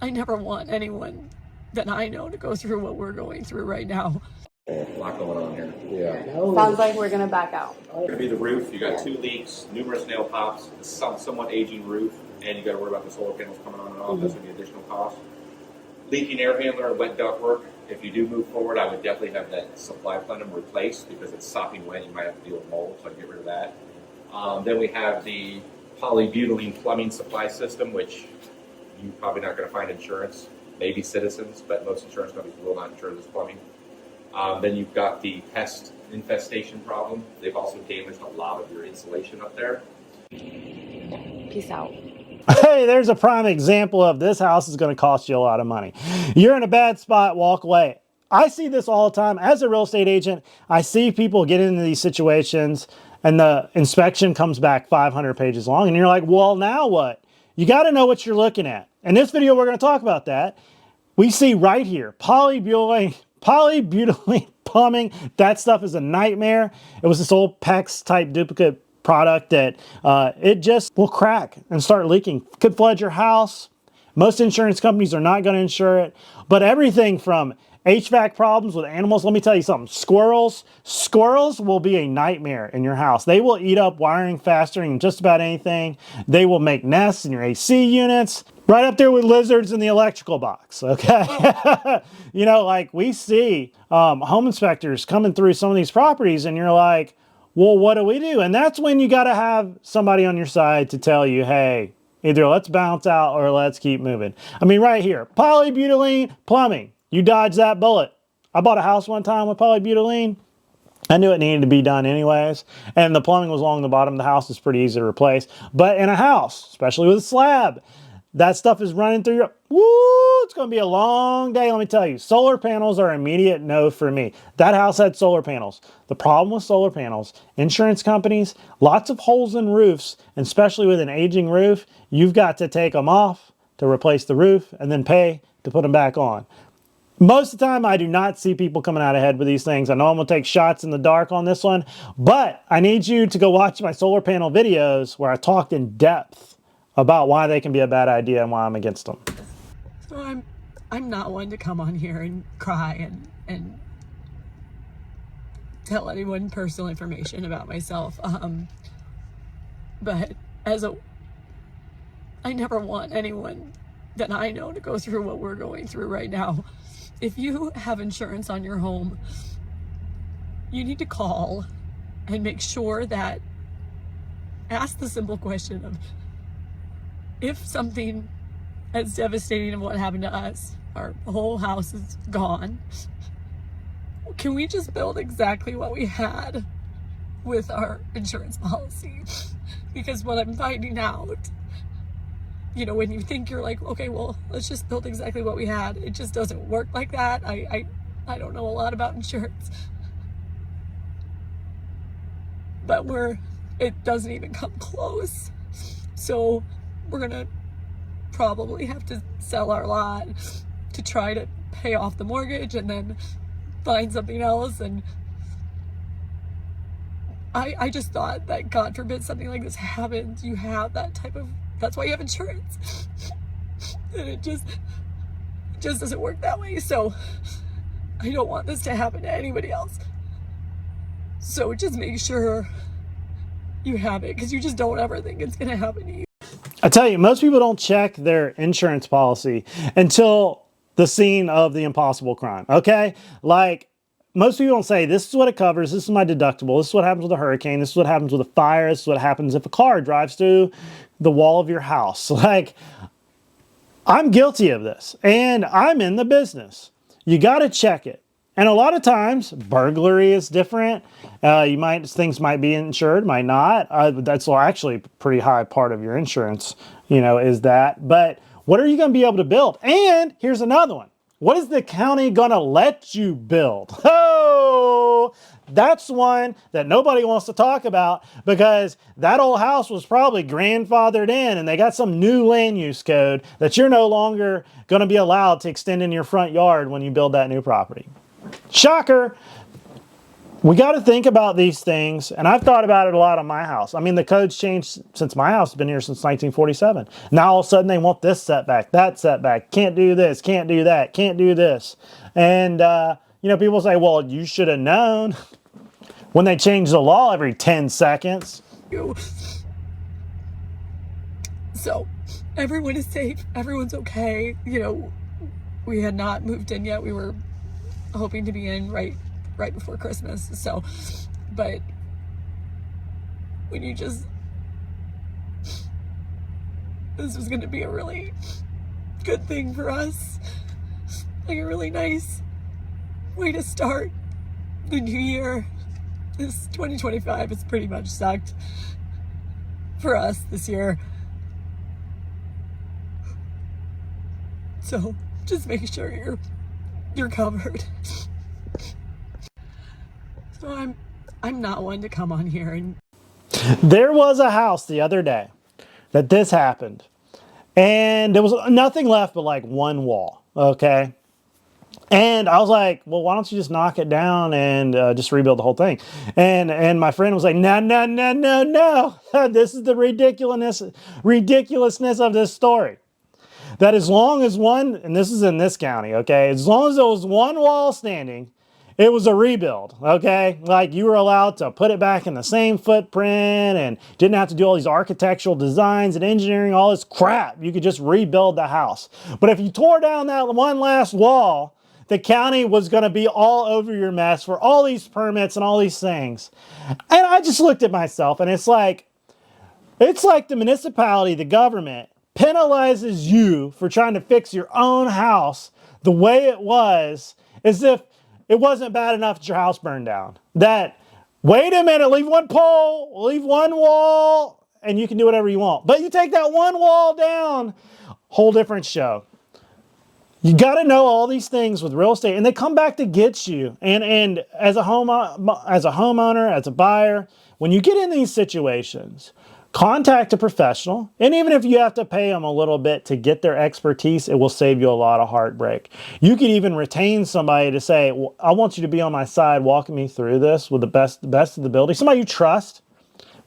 I never want anyone that I know to go through what we're going through right now. A lot going on here. Yeah. Sounds like we're gonna back out. It's going to be the roof. You got 2 leaks, numerous nail pops, a somewhat aging roof, and you got to worry about the solar panels coming on and off. That's going to be additional cost. Leaking air handler and wet duct work. If you do move forward, I would definitely have that supply plenum replaced because it's sopping wet. You might have to deal with mold, so I'd get rid of that. Then we have the polybutylene plumbing supply system, which you're probably not going to find insurance. Maybe Citizens, but most insurance companies will not insure this plumbing. Then you've got the pest infestation problem. They've also damaged a lot of your insulation up there. Peace out. Hey, there's a prime example of this house is going to cost you a lot of money. You're in a bad spot, walk away. I see this all the time. As a real estate agent, I see people get into these situations and the inspection comes back 500 pages long and you're like, well, now what? You got to know what you're looking at. In this video, we're going to talk about that. We see right here, polybutylene plumbing. That stuff is a nightmare. It was this old PEX type duplicate product that it just will crack and start leaking. Could flood your house. Most insurance companies are not going to insure it. But everything from HVAC problems with animals, let me tell you something. Squirrels will be a nightmare in your house. They will eat up wiring faster than just about anything. They will make nests in your AC units. Right up there with lizards in the electrical box, okay? You know, like we see home inspectors coming through some of these properties and you're like, well, what do we do? And that's when you got to have somebody on your side to tell you, hey, either let's bounce out or let's keep moving. I mean, right here, polybutylene plumbing. You dodged that bullet. I bought a house one time with polybutylene. I knew it needed to be done anyways. And the plumbing was along the bottom of the house. It's pretty easy to replace. But in a house, especially with a slab, that stuff is running through your, woo, it's going to be a long day, let me tell you. Solar panels are immediate no for me. That house had solar panels. The problem with solar panels, insurance companies, lots of holes in roofs, and especially with an aging roof, you've got to take them off to replace the roof and then pay to put them back on. Most of the time, I do not see people coming out ahead with these things. I know I'm going to take shots in the dark on this one, but I need you to go watch my solar panel videos where I talked in depth about why they can be a bad idea and why I'm against them. So I'm not one to come on here and cry and tell anyone personal information about myself. But I never want anyone that I know to go through what we're going through right now. If you have insurance on your home, you need to call and make sure that, ask the simple question of, if something as devastating as what happened to us, our whole house is gone, can we just build exactly what we had with our insurance policy? Because what I'm finding out, you know, when you think you're like, okay, well, let's just build exactly what we had, it just doesn't work like that. I don't know a lot about insurance, but it doesn't even come close. So we're gonna probably have to sell our lot to try to pay off the mortgage and then find something else. And I just thought that, God forbid something like this happens, you have that type of, that's why you have insurance. And it just doesn't work that way. So I don't want this to happen to anybody else. So just make sure you have it, because you just don't ever think it's gonna happen to you. I tell you, most people don't check their insurance policy until the scene of the impossible crime, okay? Like, most people don't say, this is what it covers, this is my deductible, this is what happens with a hurricane, this is what happens with a fire, this is what happens if a car drives through the wall of your house. Like, I'm guilty of this, and I'm in the business. You gotta check it. And a lot of times, burglary is different. Things might be insured, might not. That's actually a pretty high part of your insurance, you know, is that. But what are you going to be able to build? And here's another one. What is the county going to let you build? Oh, that's one that nobody wants to talk about, because that old house was probably grandfathered in and they got some new land use code that you're no longer going to be allowed to extend in your front yard when you build that new property. Shocker. we got to think about these things, and I've thought about it a lot on my house. I mean, the code's changed since my house has been here since 1947. Now all of a sudden they want this setback, that setback, can't do this, can't do that, can't do this. And, you know, people say, well, you should have known when they change the law every 10 seconds. So everyone is safe. Everyone's okay. You know, we had not moved in yet. We were hoping to be in right before Christmas. So, but when you just, this was going to be a really good thing for us. Like a really nice way to start the new year. This 2025 has pretty much sucked for us this year. So just make sure you're covered. So I'm not one to come on here and... There was a house the other day that this happened, and there was nothing left but like one wall, okay? And I was like, well, why don't you just knock it down and just rebuild the whole thing? And my friend was like, no. This is the ridiculousness of this story. That as long as one, and this is in this county, okay, as long as there was one wall standing, it was a rebuild, okay? Like you were allowed to put it back in the same footprint and didn't have to do all these architectural designs and engineering, all this crap. You could just rebuild the house. But if you tore down that one last wall, the county was going to be all over your mess for all these permits and all these things. And I just looked at myself, and it's like the municipality, the government, penalizes you for trying to fix your own house the way it was, as if it wasn't bad enough that your house burned down. That, wait a minute, leave one pole, leave one wall, and you can do whatever you want. But you take that one wall down, whole different show. You got to know all these things with real estate, and they come back to get you. And as a homeowner, as a buyer, when you get in these situations, contact a professional, and even if you have to pay them a little bit to get their expertise, it will save you a lot of heartbreak. You could even retain somebody to say, well, I want you to be on my side walking me through this with the best of the building. Somebody you trust,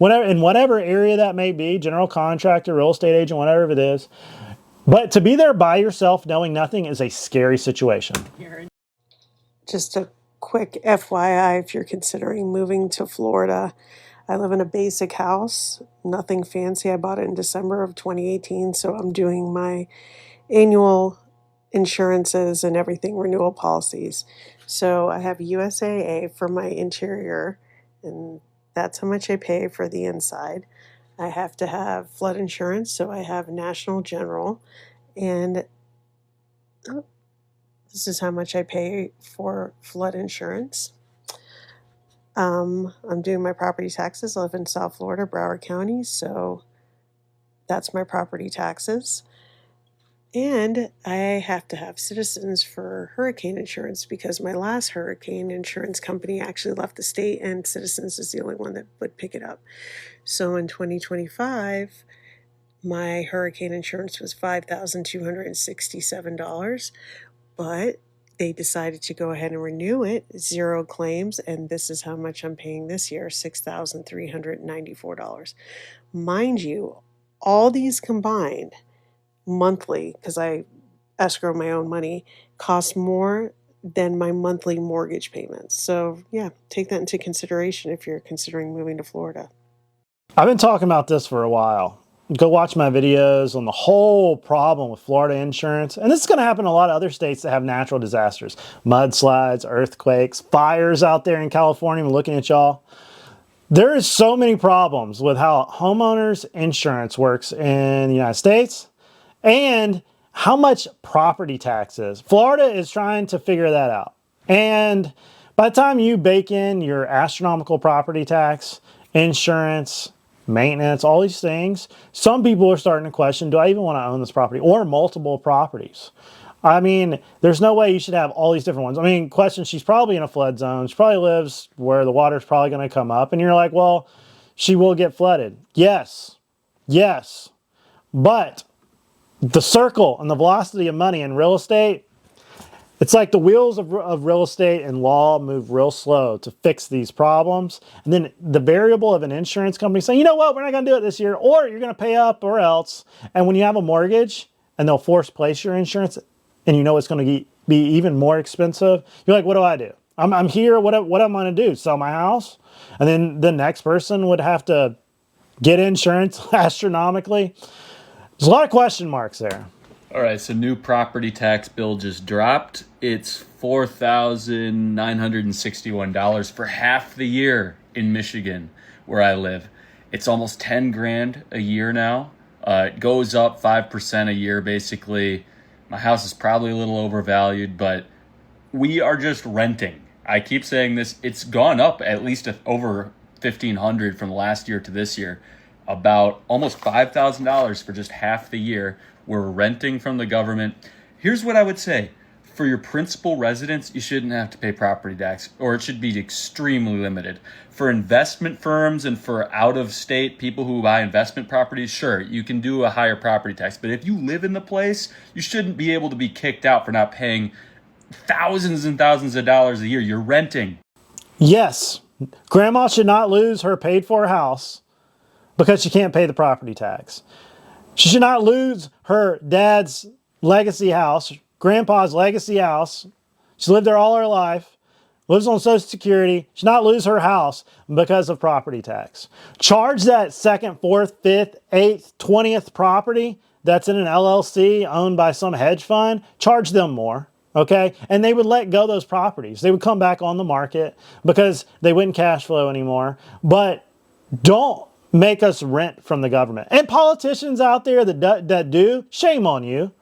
in whatever area that may be, general contractor, real estate agent, whatever it is. But to be there by yourself knowing nothing is a scary situation. Just a quick FYI, if you're considering moving to Florida, I live in a basic house, nothing fancy. I bought it in December of 2018, so I'm doing my annual insurances and everything, renewal policies. So I have USAA for my interior, and that's how much I pay for the inside. I have to have flood insurance, so I have National General, and this is how much I pay for flood insurance. I'm doing my property taxes. I live in South Florida, Broward County, so that's my property taxes. And I have to have Citizens for hurricane insurance because my last hurricane insurance company actually left the state, and Citizens is the only one that would pick it up. So in 2025, my hurricane insurance was $5,267, but they decided to go ahead and renew it, 0 claims, and this is how much I'm paying this year, $6,394. Mind you, all these combined monthly, because I escrow my own money, cost more than my monthly mortgage payments. So yeah, take that into consideration if you're considering moving to Florida. I've been talking about this for a while. Go watch my videos on the whole problem with Florida insurance. And this is going to happen in a lot of other states that have natural disasters. Mudslides, earthquakes, fires out there in California. I'm looking at y'all. There is so many problems with how homeowners insurance works in the United States and how much property tax is. Florida is trying to figure that out. And by the time you bake in your astronomical property tax, insurance, maintenance, all these things, some people are starting to question, do I even want to own this property or multiple properties? I mean, there's no way you should have all these different ones. I mean, question, she's probably in a flood zone. She probably lives where the water's probably going to come up. And you're like, well, she will get flooded. Yes. But the circle and the velocity of money in real estate It's like the wheels of real estate and law move real slow to fix these problems. And then the variable of an insurance company saying, you know what, we're not going to do it this year, or you're going to pay up or else. And when you have a mortgage and they'll force place your insurance and you know it's going to be even more expensive, you're like, what do? I'm here. What am I going to do? Sell my house? And then the next person would have to get insurance astronomically. There's a lot of question marks there. All right, so new property tax bill just dropped. It's $4,961 for half the year in Michigan, where I live. It's almost 10 grand a year now. It goes up 5% a year, basically. My house is probably a little overvalued, but we are just renting. I keep saying this. It's gone up at least over $1,500 from last year to this year. About almost $5,000 for just half the year. We're renting from the government. Here's what I would say. For your principal residence, you shouldn't have to pay property tax, or it should be extremely limited. For investment firms and for out-of-state people who buy investment properties, sure, you can do a higher property tax. But if you live in the place, you shouldn't be able to be kicked out for not paying thousands and thousands of dollars a year. You're renting. Yes, grandma should not lose her paid-for house because she can't pay the property tax. She should not lose her dad's legacy house, grandpa's legacy house. She lived there all her life, lives on Social Security. She should not lose her house because of property tax. Charge that second, fourth, fifth, eighth, 20th property that's in an LLC owned by some hedge fund. Charge them more, okay? And they would let go those properties. They would come back on the market because they wouldn't cash flow anymore. But don't make us rent from the government. And politicians out there that do, shame on you.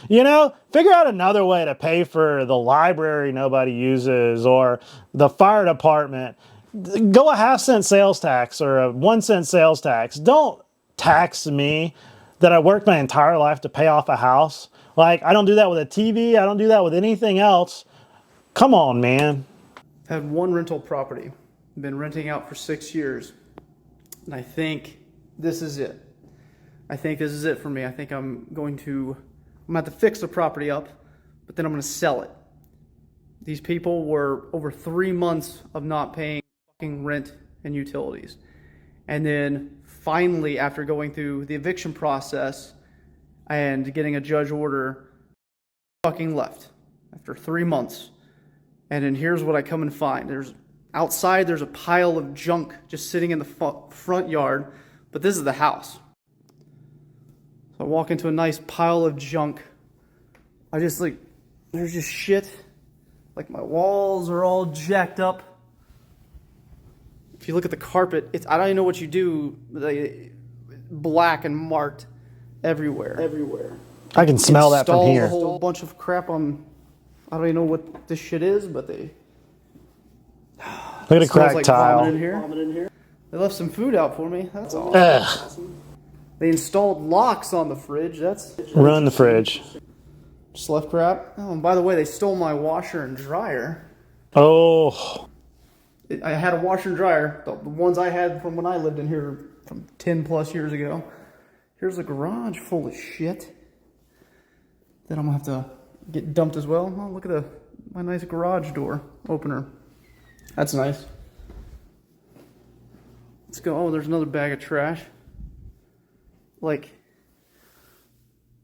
You know, figure out another way to pay for the library nobody uses or the fire department. Go a 50-cent sales tax or a 1-cent sales tax. Don't tax me that I worked my entire life to pay off a house. Like, I don't do that with a TV. I don't do that with anything else. Come on, man. I've had one rental property. Been renting out for 6 years. And I think this is it. I think this is it for me. I think I'm going to have to fix the property up, but then I'm going to sell it. These people were over 3 months of not paying fucking rent and utilities. And then finally, after going through the eviction process and getting a judge order, fucking left after 3 months. And then here's what I come and find. Outside, there's a pile of junk just sitting in the front yard, but this is the house. So I walk into a nice pile of junk. There's just shit. Like, my walls are all jacked up. If you look at the carpet, I don't even know what you do. Black and marked everywhere. I can smell that from here. A whole bunch of crap on. I don't even know what this shit is, but they. Look at a cracked like tile. Vomit in here. They left some food out for me. That's all. Ugh. They installed locks on the fridge. That's Run the fridge. just left crap. Oh, and by the way, they stole my washer and dryer. Oh. I had a washer and dryer, the ones I had from when I lived in here from 10 plus years ago. Here's a garage full of shit that I'm gonna have to get dumped as well. Oh, look at my nice garage door opener. That's nice. Let's go. Oh, there's another bag of trash. Like,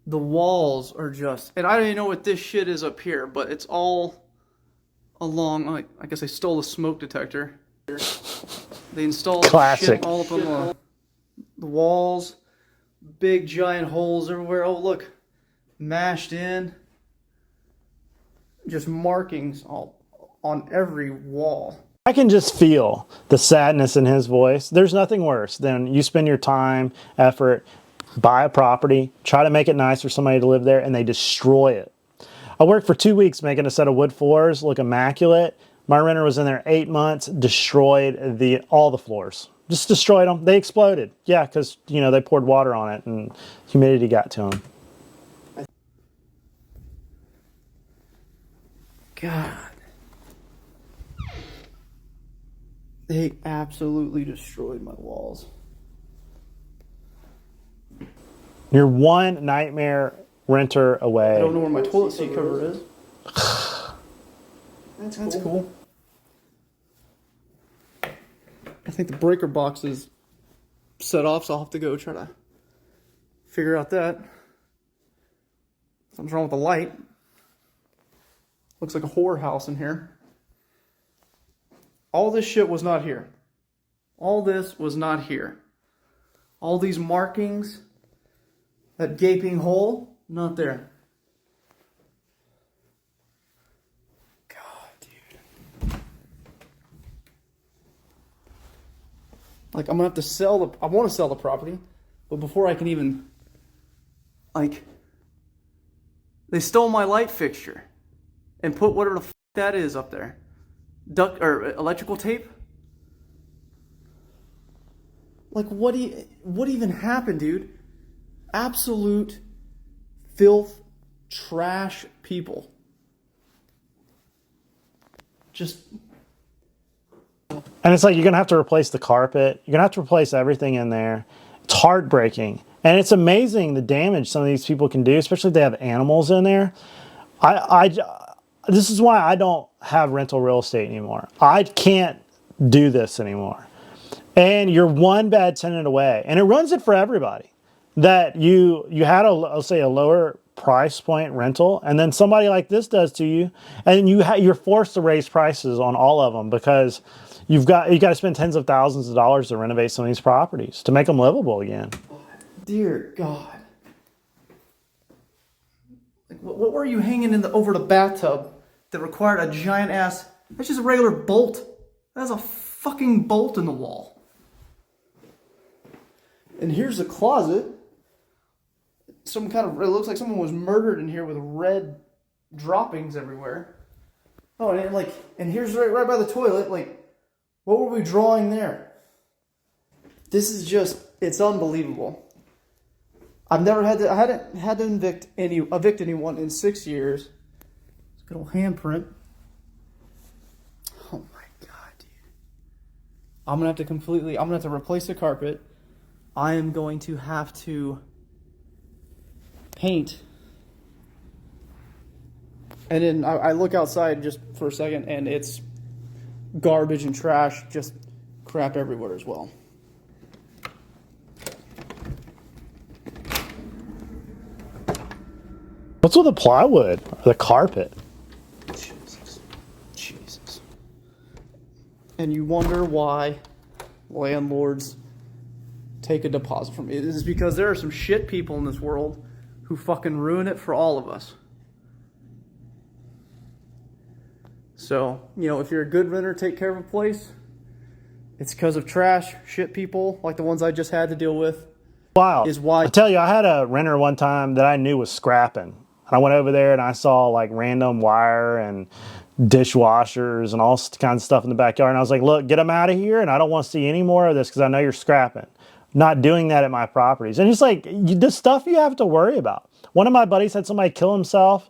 the walls are just, and I don't even know what this shit is up here, but it's all along, like, I guess they stole a smoke detector. They installed shit all up on the walls. Big giant holes everywhere. Oh, look. Mashed in. Just markings all on every wall. I can just feel the sadness in his voice. There's nothing worse than you spend your time, effort, buy a property, try to make it nice for somebody to live there, and they destroy it. I worked for 2 weeks making a set of wood floors look immaculate. My renter was in there 8 months, destroyed all the floors. Just destroyed them. They exploded. Yeah, because, they poured water on it and humidity got to them. God. They absolutely destroyed my walls. You're one nightmare renter away. I don't know where my toilet seat cover is. That's cool. I think the breaker box is set off, so I'll have to go try to figure out that. Something's wrong with the light. Looks like a whorehouse in here. All this shit was not here. All this was not here. All these markings, that gaping hole, not there. God, dude. Like, I'm gonna have to sell the, I want to sell the property, but before I can even, like, they stole my light fixture and put whatever the f that is up there. Duct or electrical tape? Like, what even happened, dude? Absolute filth, trash people. Just. And it's like, you're going to have to replace the carpet. You're going to have to replace everything in there. It's heartbreaking. And it's amazing the damage some of these people can do, especially if they have animals in there. This is why I don't have rental real estate anymore. I can't do this anymore. And you're one bad tenant away. And it ruins it for everybody. That you had let's say a lower price point rental, and then somebody like this does to you, and you're forced to raise prices on all of them because you got to spend tens of thousands of dollars to renovate some of these properties to make them livable again. Dear God. Like, what were you hanging in over the bathtub that required a giant ass? That's just a regular bolt. That's a fucking bolt in the wall. And here's a closet. It looks like someone was murdered in here with red droppings everywhere. Oh, and here's right by the toilet. Like, what were we drawing there? This is just, it's unbelievable. I hadn't had to evict anyone in 6 years. It's a good old handprint. Oh my God, dude. I'm gonna have to replace the carpet. I am going to have to paint. And then I look outside just for a second, and it's garbage and trash, just crap everywhere as well. What's with the plywood or the carpet? Jesus. And you wonder why landlords take a deposit from me. It is because there are some shit people in this world who fucking ruin it for all of us. So, if you're a good renter, take care of a place. It's because of trash, shit people like the ones I just had to deal with. Wow. Is why. I tell you, I had a renter one time that I knew was scrapping. And I went over there and I saw like random wire and dishwashers and all kinds of stuff in the backyard. And I was like, look, get them out of here. And I don't want to see any more of this because I know you're scrapping. Not doing that at my properties. And it's like the stuff you have to worry about. One of my buddies had somebody kill himself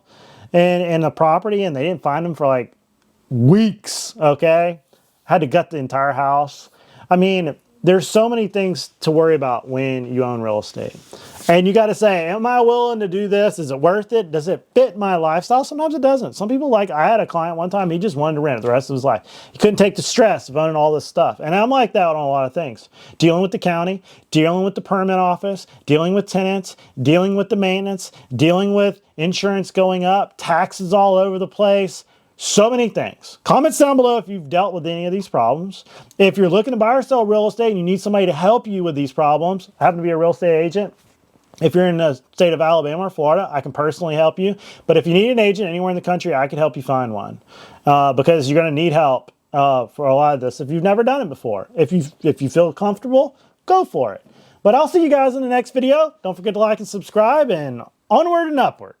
in a property and they didn't find him for like weeks, okay? Had to gut the entire house. I mean, there's so many things to worry about when you own real estate. And you got to say, am I willing to do this? Is it worth it? Does it fit my lifestyle? Sometimes it doesn't. Some people I had a client one time, he just wanted to rent it the rest of his life. He couldn't take the stress of owning all this stuff. And I'm like that on a lot of things. Dealing with the county, dealing with the permit office, dealing with tenants, dealing with the maintenance, dealing with insurance going up, taxes all over the place. So many things. Comments down below if you've dealt with any of these problems. If you're looking to buy or sell real estate and you need somebody to help you with these problems, I happen to be a real estate agent. If you're in the state of Alabama or Florida, I can personally help you. But if you need an agent anywhere in the country, I can help you find one. Because you're going to need help for a lot of this if you've never done it before. If you feel comfortable, go for it. But I'll see you guys in the next video. Don't forget to like and subscribe, and onward and upward.